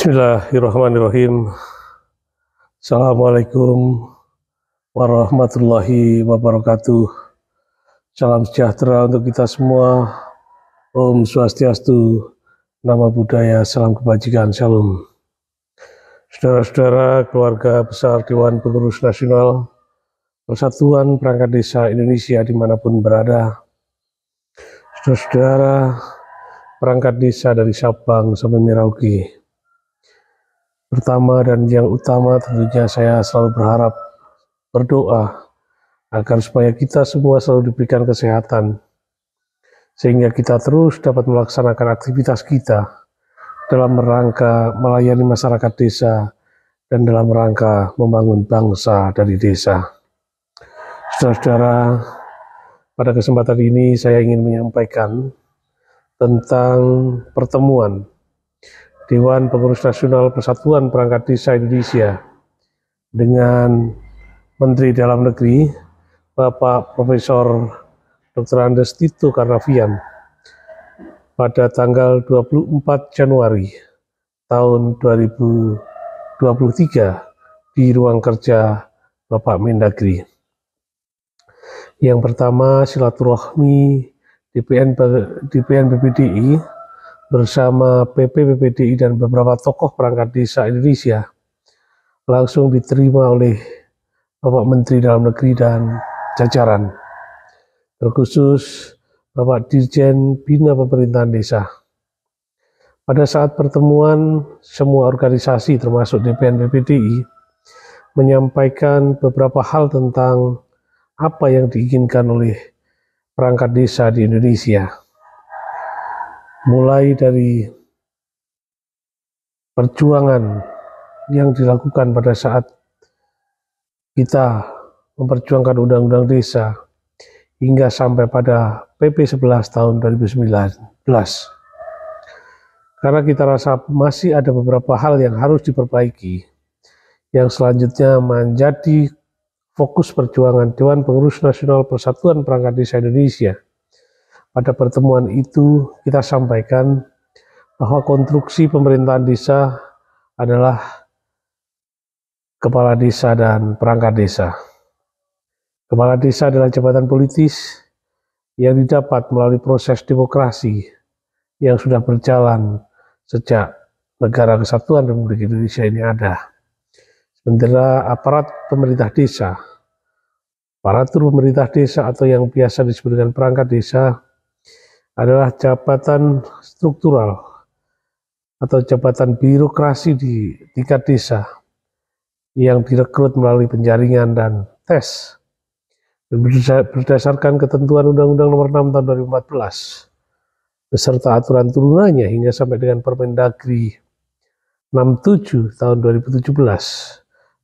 Bismillahirrahmanirrahim. Assalamualaikum warahmatullahi wabarakatuh. Salam sejahtera untuk kita semua. Om Swastiastu, Namo Buddhaya, salam kebajikan, shalom. Saudara-saudara, keluarga besar Dewan Pengurus Nasional Persatuan Perangkat Desa Indonesia dimanapun berada, saudara-saudara perangkat desa dari Sabang sampai Merauke. Pertama dan yang utama tentunya saya selalu berdoa agar supaya kita semua selalu diberikan kesehatan, sehingga kita terus dapat melaksanakan aktivitas kita dalam rangka melayani masyarakat desa dan dalam rangka membangun bangsa dari desa. Saudara-saudara, pada kesempatan ini saya ingin menyampaikan tentang pertemuan Dewan Pengurus Nasional Persatuan Perangkat Desa Indonesia dengan Menteri Dalam Negeri Bapak Profesor Dr. Andes Tito Karnavian pada tanggal 24 Januari tahun 2023 di ruang kerja Bapak Mendagri. Yang pertama, silaturahmi DPN PPDI bersama PPPDI dan beberapa tokoh perangkat desa Indonesia langsung diterima oleh Bapak Menteri Dalam Negeri dan jajaran, terkhusus Bapak Dirjen Bina Pemerintahan Desa. Pada saat pertemuan, semua organisasi termasuk DPN PPDI menyampaikan beberapa hal tentang apa yang diinginkan oleh perangkat desa di Indonesia. Mulai dari perjuangan yang dilakukan pada saat kita memperjuangkan Undang-Undang Desa hingga sampai pada PP 11 tahun 2019. Karena kita rasa masih ada beberapa hal yang harus diperbaiki, yang selanjutnya menjadi fokus perjuangan Dewan Pengurus Nasional Persatuan Perangkat Desa Indonesia. Pada pertemuan itu kita sampaikan bahwa konstruksi pemerintahan desa adalah kepala desa dan perangkat desa. Kepala desa adalah jabatan politis yang didapat melalui proses demokrasi yang sudah berjalan sejak negara kesatuan Republik Indonesia ini ada. Sementara aparat pemerintah desa, aparatur pemerintah desa atau yang biasa disebut dengan perangkat desa adalah jabatan struktural atau jabatan birokrasi di tingkat desa yang direkrut melalui penjaringan dan tes berdasarkan ketentuan Undang-Undang Nomor 6 Tahun 2014 beserta aturan turunannya hingga sampai dengan Permendagri 67 Tahun 2017.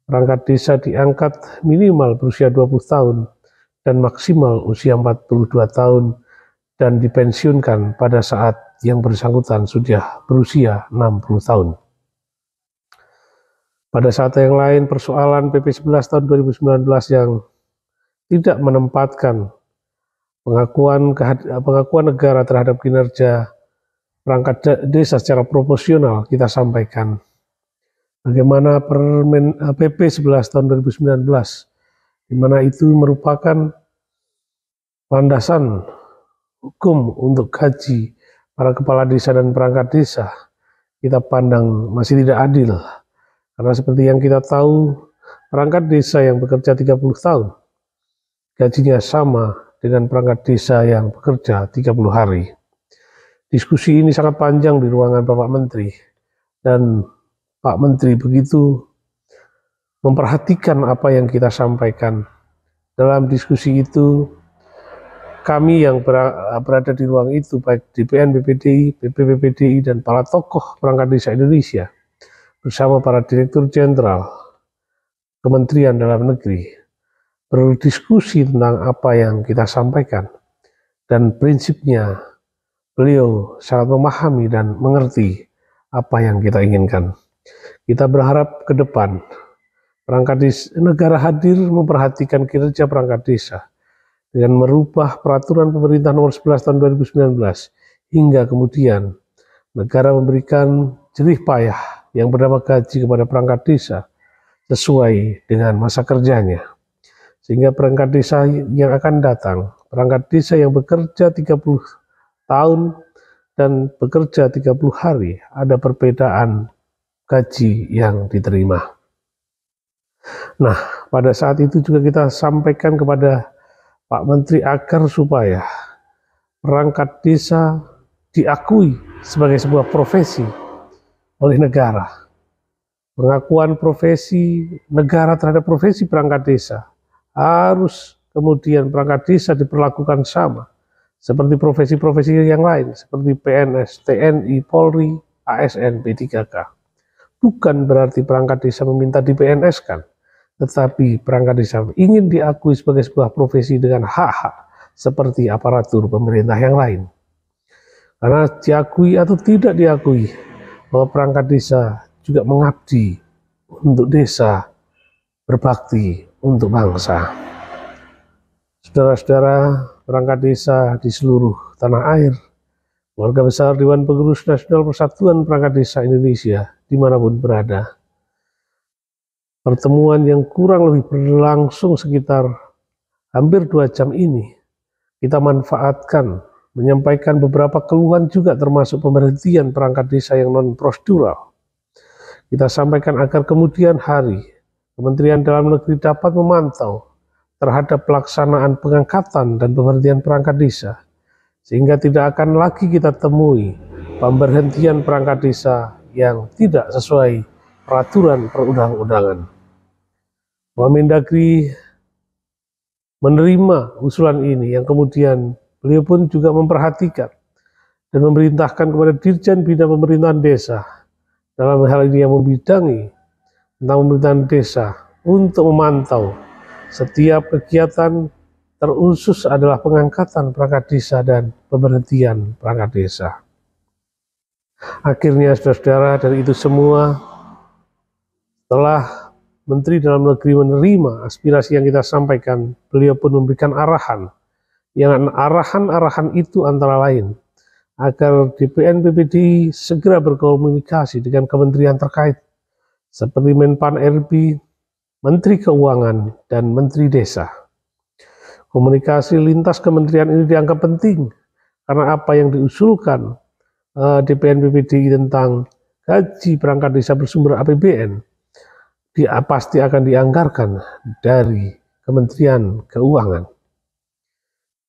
Perangkat desa diangkat minimal berusia 20 tahun dan maksimal usia 42 tahun dan dipensiunkan pada saat yang bersangkutan sudah berusia 60 tahun. Pada saat yang lain, persoalan PP 11 tahun 2019 yang tidak menempatkan pengakuan negara terhadap kinerja perangkat desa secara proporsional kita sampaikan. Bagaimana PP 11 tahun 2019, di mana itu merupakan landasan hukum untuk gaji para kepala desa dan perangkat desa, kita pandang masih tidak adil. Karena seperti yang kita tahu, perangkat desa yang bekerja 30 tahun, gajinya sama dengan perangkat desa yang bekerja 30 hari. Diskusi ini sangat panjang di ruangan Bapak Menteri, dan Pak Menteri begitu memperhatikan apa yang kita sampaikan. Dalam diskusi itu, kami yang berada di ruang itu, baik DPN PPDI, PPPDI, dan para tokoh perangkat desa Indonesia, bersama para Direktur Jenderal Kementerian Dalam Negeri, berdiskusi tentang apa yang kita sampaikan. Dan prinsipnya, beliau sangat memahami dan mengerti apa yang kita inginkan. Kita berharap ke depan, perangkat desa, negara hadir memperhatikan kinerja perangkat desa, dengan merubah peraturan pemerintah nomor 11 tahun 2019 hingga kemudian negara memberikan jerih payah yang bernama gaji kepada perangkat desa sesuai dengan masa kerjanya. Sehingga perangkat desa yang akan datang, perangkat desa yang bekerja 30 tahun dan bekerja 30 hari, ada perbedaan gaji yang diterima. Nah, pada saat itu juga kita sampaikan kepada Pak Menteri agar supaya perangkat desa diakui sebagai sebuah profesi oleh negara. Pengakuan profesi negara terhadap profesi perangkat desa harus kemudian perangkat desa diperlakukan sama seperti profesi-profesi yang lain seperti PNS, TNI, Polri, ASN, P3K. Bukan berarti perangkat desa meminta di PNS-kan, tetapi perangkat desa ingin diakui sebagai sebuah profesi dengan hak-hak seperti aparatur pemerintah yang lain. Karena diakui atau tidak diakui bahwa perangkat desa juga mengabdi untuk desa, berbakti untuk bangsa. Saudara-saudara perangkat desa di seluruh tanah air, keluarga besar Dewan Pengurus Nasional Persatuan Perangkat Desa Indonesia dimanapun berada, pertemuan yang kurang lebih berlangsung sekitar hampir 2 jam ini kita manfaatkan menyampaikan beberapa keluhan juga termasuk pemberhentian perangkat desa yang non-prosedural. Kita sampaikan agar kemudian hari Kementerian Dalam Negeri dapat memantau terhadap pelaksanaan pengangkatan dan pemberhentian perangkat desa, sehingga tidak akan lagi kita temui pemberhentian perangkat desa yang tidak sesuai peraturan perundang-undangan. Mendagri menerima usulan ini yang kemudian beliau pun juga memperhatikan dan memerintahkan kepada Dirjen Bina Pemerintahan Desa dalam hal ini yang membidangi tentang pemerintahan desa untuk memantau setiap kegiatan terusus adalah pengangkatan perangkat desa dan pemberhentian perangkat desa. Akhirnya saudara-saudara, dari itu semua, setelah Menteri Dalam Negeri menerima aspirasi yang kita sampaikan, beliau pun memberikan arahan, yang arahan-arahan itu antara lain agar DPN PPDI segera berkomunikasi dengan kementerian terkait seperti Menpan RB, Menteri Keuangan, dan Menteri Desa. Komunikasi lintas kementerian ini dianggap penting karena apa yang diusulkan DPN PPDI tentang gaji perangkat desa bersumber APBN pasti akan dianggarkan dari Kementerian Keuangan.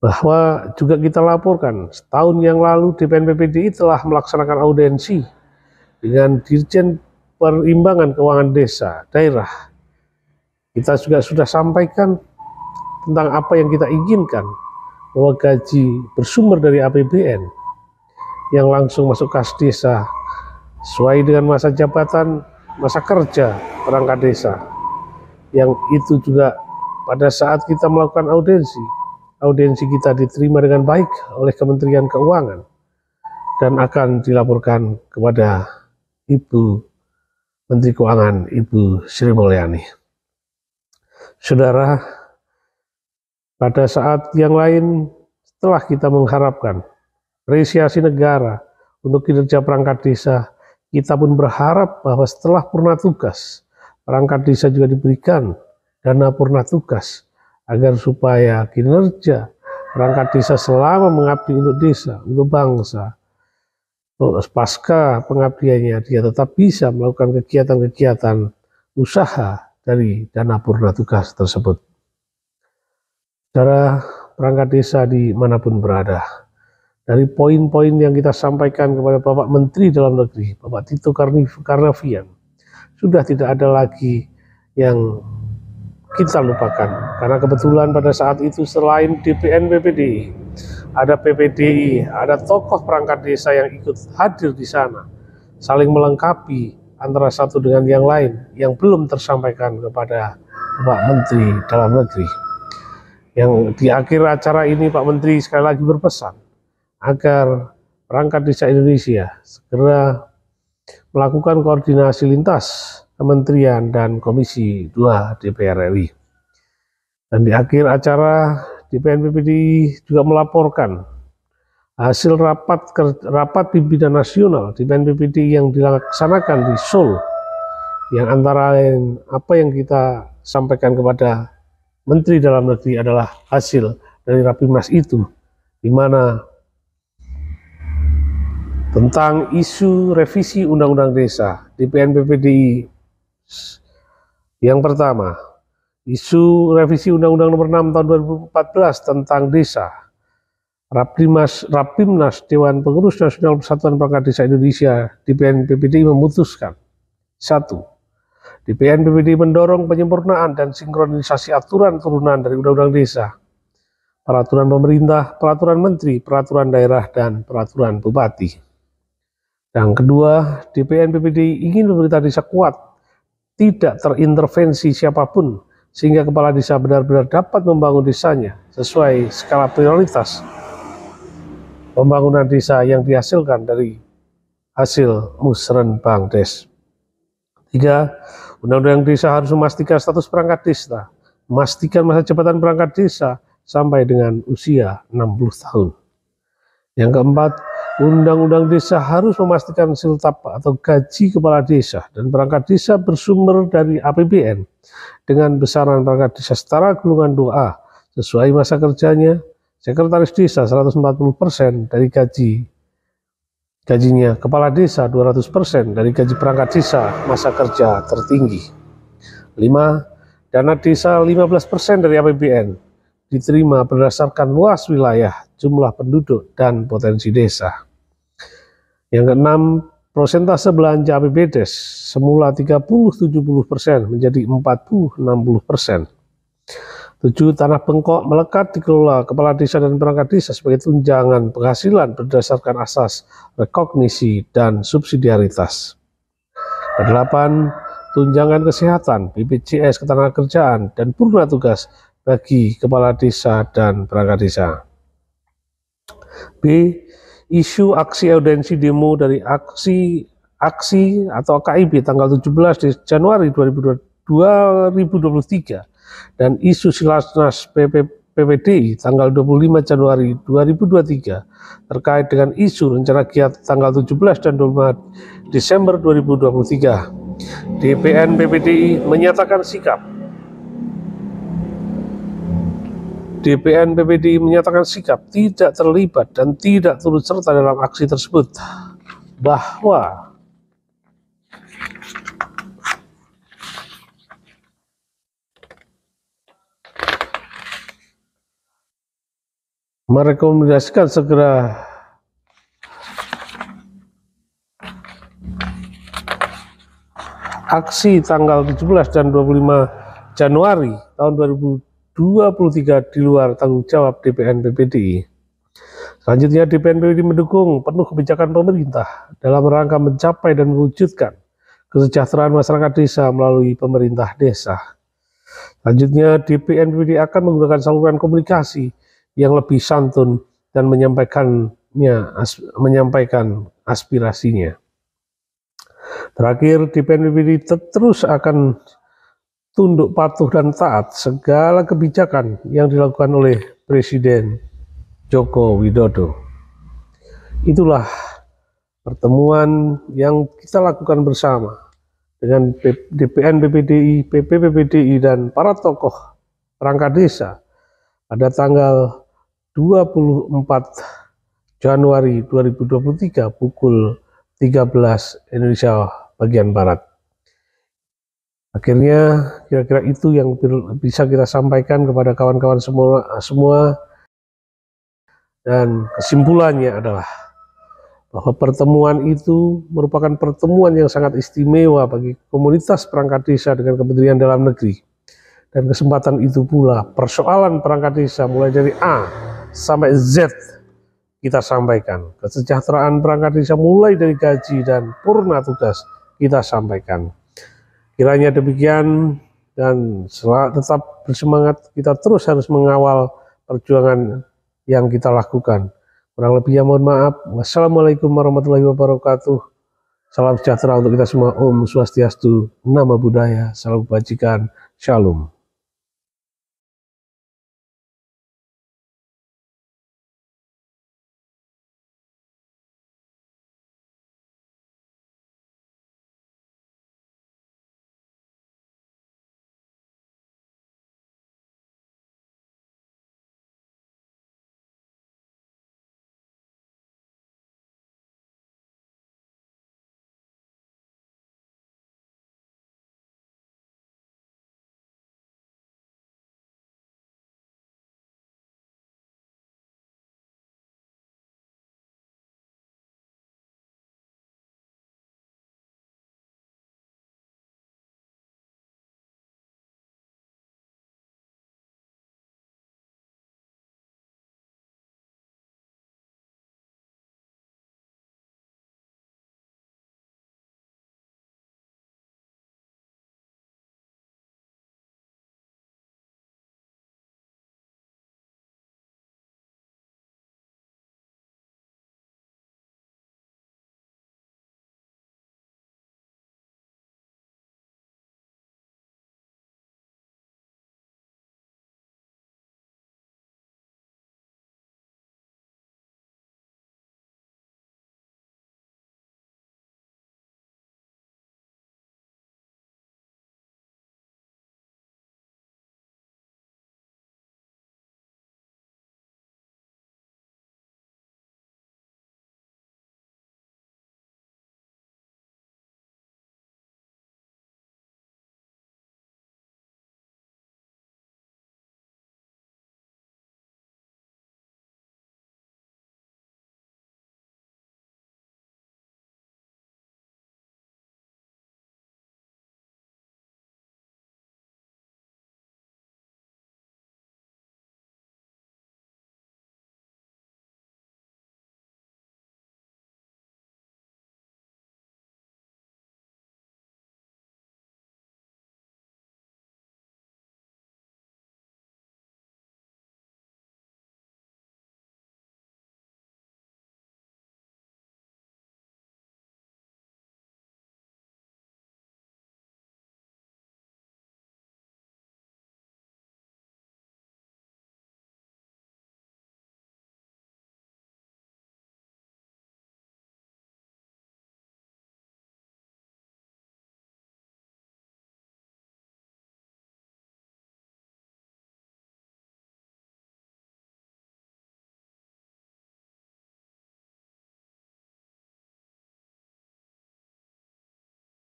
Bahwa juga kita laporkan setahun yang lalu DPN PPDI telah melaksanakan audiensi dengan Dirjen Perimbangan Keuangan Desa daerah. Kita juga sudah sampaikan tentang apa yang kita inginkan, bahwa gaji bersumber dari APBN yang langsung masuk kas desa sesuai dengan masa jabatan, masa kerja perangkat desa, yang itu juga pada saat kita melakukan audiensi kita diterima dengan baik oleh Kementerian Keuangan dan akan dilaporkan kepada Ibu Menteri Keuangan, Ibu Sri Mulyani. Saudara, pada saat yang lain setelah kita mengharapkan apresiasi negara untuk kinerja perangkat desa, kita pun berharap bahwa setelah purna tugas, perangkat desa juga diberikan dana purna tugas agar supaya kinerja perangkat desa selama mengabdi untuk desa, untuk bangsa, pasca pengabdiannya dia tetap bisa melakukan kegiatan-kegiatan usaha dari dana purna tugas tersebut. Saudara perangkat desa dimanapun berada, dari poin-poin yang kita sampaikan kepada Bapak Menteri Dalam Negeri, Bapak Tito Karnavian, sudah tidak ada lagi yang kita lupakan, karena kebetulan pada saat itu selain DPN PPDI, ada PPDI, ada tokoh perangkat desa yang ikut hadir di sana, saling melengkapi antara satu dengan yang lain yang belum tersampaikan kepada Pak Menteri Dalam Negeri. Yang di akhir acara ini Pak Menteri sekali lagi berpesan agar perangkat desa Indonesia segera melakukan koordinasi lintas Kementerian dan Komisi 2 DPR RI. Dan di akhir acara DPN PPDI juga melaporkan Hasil rapat pimpinan nasional di PNPPDI yang dilaksanakan di Seoul, yang antara lain apa yang kita sampaikan kepada Menteri Dalam Negeri adalah hasil dari Rapimnas itu, di mana tentang isu revisi Undang-Undang Desa di PNPPDI. Yang pertama, isu revisi Undang-Undang Nomor 6 Tahun 2014 tentang desa. Rapimnas Dewan Pengurus Nasional Persatuan Perangkat Desa Indonesia di PNPPDI memutuskan: 1. Di PNPPDI mendorong penyempurnaan dan sinkronisasi aturan turunan dari Undang-Undang Desa, peraturan pemerintah, peraturan menteri, peraturan daerah, dan peraturan bupati. Yang kedua, di PNPPDI ingin pemerintah desa kuat, tidak terintervensi siapapun, sehingga kepala desa benar-benar dapat membangun desanya sesuai skala prioritas pembangunan desa yang dihasilkan dari hasil Musrenbangdes. 3. Undang-Undang Desa harus memastikan status perangkat desa, memastikan masa jabatan perangkat desa sampai dengan usia 60 tahun. Yang keempat, Undang-Undang Desa harus memastikan siltap atau gaji kepala desa dan perangkat desa bersumber dari APBN dengan besaran perangkat desa setara golongan 2A sesuai masa kerjanya. Sekretaris desa 140% dari gajinya, kepala desa 200% dari gaji perangkat desa masa kerja tertinggi. 5. Dana desa 15% dari APBN diterima berdasarkan luas wilayah, jumlah penduduk, dan potensi desa. Yang keenam, persentase belanja APBDes semula 30-70% menjadi 40-60%. 7. Tanah bengkok melekat dikelola kepala desa dan perangkat desa sebagai tunjangan penghasilan berdasarkan asas rekognisi dan subsidiaritas. 8. Tunjangan kesehatan, BPJS ketenagakerjaan, dan purna tugas bagi kepala desa dan perangkat desa. B. Isu aksi audiensi demo dari aksi atau KIB tanggal 17 Januari 2023 dan isu Silasnas PPDI tanggal 25 Januari 2023 terkait dengan isu rencana giat tanggal 17 dan 25 Desember 2023. DPN PPDI menyatakan sikap. DPN PPDI menyatakan sikap tidak terlibat dan tidak turut serta dalam aksi tersebut, bahwa merekomendasikan segera aksi tanggal 17 dan 25 Januari tahun 2023 di luar tanggung jawab DPN PPDI. Selanjutnya, DPN PPDI mendukung penuh kebijakan pemerintah dalam rangka mencapai dan mewujudkan kesejahteraan masyarakat desa melalui pemerintah desa. Selanjutnya, DPN PPDI akan menggunakan saluran komunikasi yang lebih santun dan menyampaikan aspirasinya. Terakhir, DPN PPDI terus akan tunduk patuh dan taat segala kebijakan yang dilakukan oleh Presiden Joko Widodo. Itulah pertemuan yang kita lakukan bersama dengan DPN PPDI, PP PPDI, dan para tokoh perangkat desa pada tanggal 24 Januari 2023 pukul 13 Indonesia bagian Barat. Akhirnya kira-kira itu yang bisa kita sampaikan kepada kawan-kawan semua, dan kesimpulannya adalah bahwa pertemuan itu merupakan pertemuan yang sangat istimewa bagi komunitas perangkat desa dengan Kementerian Dalam Negeri. Dan kesempatan itu pula persoalan perangkat desa mulai dari A sampai Z kita sampaikan. Kesejahteraan perangkat desa mulai dari gaji dan purna tugas kita sampaikan. Kiranya demikian, dan tetap bersemangat, kita terus harus mengawal perjuangan yang kita lakukan. Kurang lebihnya mohon maaf. Wassalamualaikum warahmatullahi wabarakatuh. Salam sejahtera untuk kita semua. Om Swastiastu, Namo Buddhaya, Salam Kebajikan, Shalom.